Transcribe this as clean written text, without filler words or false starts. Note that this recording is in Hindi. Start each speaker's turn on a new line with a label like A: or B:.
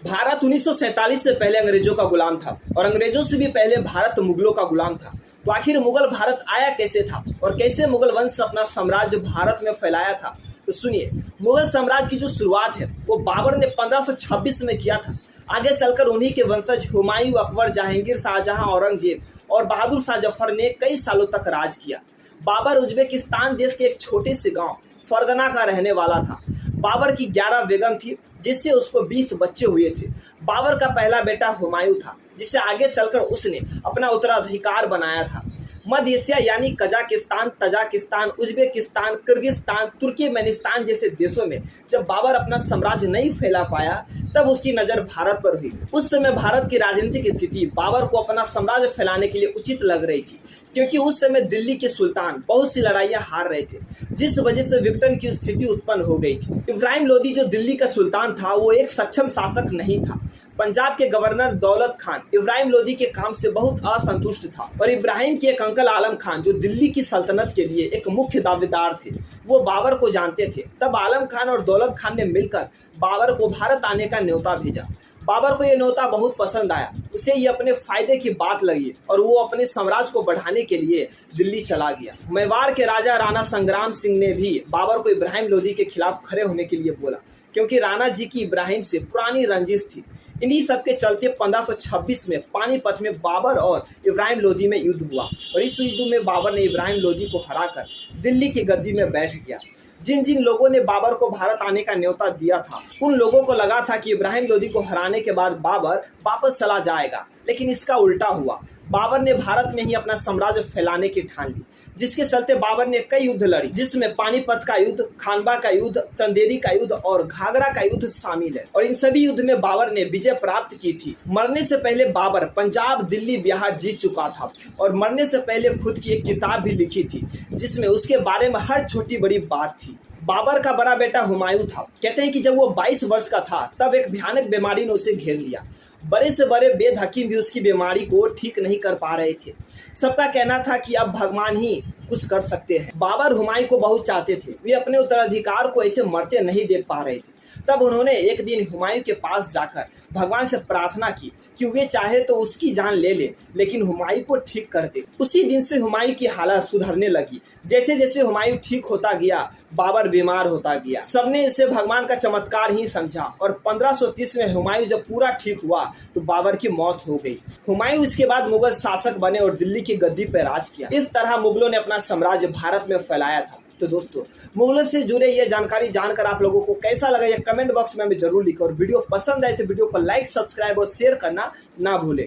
A: भारत 1947 से पहले अंग्रेजों का गुलाम था और अंग्रेजों से भी पहले भारत मुगलों का गुलाम था। तो आखिर मुगल भारत आया कैसे था और कैसे मुगल वंश अपना साम्राज्य भारत में फैलाया था? तो सुनिए, मुगल साम्राज्य की जो शुरुआत है वो बाबर ने 1526 में किया था। आगे चलकर उन्हीं के वंशज हुमायूं, अकबर, जहांगीर, शाहजहां, औरंगजेब और बहादुर शाह जफर ने कई सालों तक राज किया। बाबर उज्बेकिस्तान देश के एक छोटे से गांव फरगना का रहने वाला था। बाबर की 11 बेगम थी, जिससे उसको 20 बच्चे हुए थे। बाबर का पहला बेटा हुमायूं था, जिसे आगे चलकर उसने अपना उत्तराधिकार बनाया था। मध्य एशिया यानी Kazakhstan, Tajikistan, Uzbekistan, Kyrgyzstan, Turkmenistan जैसे देशों में जब बाबर अपना साम्राज्य नहीं फैला पाया, तब उसकी नजर भारत पर हुई। उस समय भारत की राजनीतिक स्थिति बाबर को अपना साम्राज्य फैलाने के लिए उचित लग रही थी, क्योंकि उस समय दिल्ली के सुल्तान बहुत सी लड़ाइयां हार रहे थे, जिस वजह से विघटन की स्थिति उत्पन्न हो गई थी। इब्राहिम लोदी जो दिल्ली का सुल्तान था, वो एक सक्षम शासक नहीं था। पंजाब के गवर्नर दौलत खान इब्राहिम लोदी के काम से बहुत असंतुष्ट था और इब्राहिम के एक अंकल आलम खान, जो दिल्ली की सल्तनत के लिए एक मुख्य दावेदार थे, वो बाबर को जानते थे। तब आलम खान और दौलत खान ने मिलकर बाबर को भारत आने का न्योता भेजा। बाबर को यह न्योता बहुत पसंद आया, उसे ये अपने फायदे की बात लगी और वो अपने साम्राज्य को बढ़ाने के लिए दिल्ली चला गया। मेवाड़ के राजा राणा संग्राम सिंह ने भी बाबर को इब्राहिम लोदी के खिलाफ खड़े होने के लिए बोला, क्योंकि राणा जी की इब्राहिम से पुरानी रंजिश थी। इन्हीं सब के चलते 1526 में पानीपत में बाबर और इब्राहिम लोदी में युद्ध हुआ और इस युद्ध में बाबर ने इब्राहिम लोदी को हराकर दिल्ली की गद्दी में बैठ गया। जिन जिन लोगों ने बाबर को भारत आने का न्योता दिया था, उन लोगों को लगा था कि इब्राहिम लोदी को हराने के बाद बाबर वापस चला जाएगा, लेकिन इसका उल्टा हुआ। बाबर ने भारत में ही अपना साम्राज्य फैलाने की ठान ली, जिसके चलते बाबर ने कई युद्ध लड़ी, जिसमें पानीपत का युद्ध, खानवा का युद्ध, चंदेरी का युद्ध और घाघरा का युद्ध शामिल है। और इन सभी युद्ध में बाबर ने विजय प्राप्त की थी। मरने से पहले बाबर पंजाब, दिल्ली, बिहार जीत चुका था और मरने से पहले खुद की एक किताब भी लिखी थी, जिसमें उसके बारे में हर छोटी बड़ी बात थी। बाबर का बड़ा बेटा हुमायूं था। कहते हैं कि जब वो 22 वर्ष का था, तब एक भयानक बीमारी ने उसे घेर लिया। बड़े से बड़े वेद हकीम भी उसकी बीमारी को ठीक नहीं कर पा रहे थे। सबका कहना था कि अब भगवान ही कुछ कर सकते हैं। बाबर हुमायूं को बहुत चाहते थे, वे अपने उत्तराधिकार को ऐसे मरते नहीं देख पा रहे थे। तब उन्होंने एक दिन हुमायूं के पास जाकर भगवान से प्रार्थना की कि वे चाहे तो उसकी जान ले ले, लेकिन हुमायूं को ठीक कर दे। उसी दिन से हुमायूं की हालत सुधरने लगी। जैसे जैसे हुमायूं ठीक होता गया, बाबर बीमार होता गया। सबने इसे भगवान का चमत्कार ही समझा और 1530 में हुमायूं जब पूरा ठीक हुआ तो बाबर की मौत हो गई। हुमायूं इसके बाद मुगल शासक बने और दिल्ली की गद्दी पर राज किया। इस तरह मुगलों ने अपना साम्राज्य भारत में फैलाया था। तो दोस्तों, मुगलों से जुड़े ये जानकारी जानकर आप लोगों को कैसा लगा, ये कमेंट बॉक्स में हमें जरूर लिखें और वीडियो पसंद आए तो वीडियो को लाइक, सब्सक्राइब और शेयर करना ना भूलें।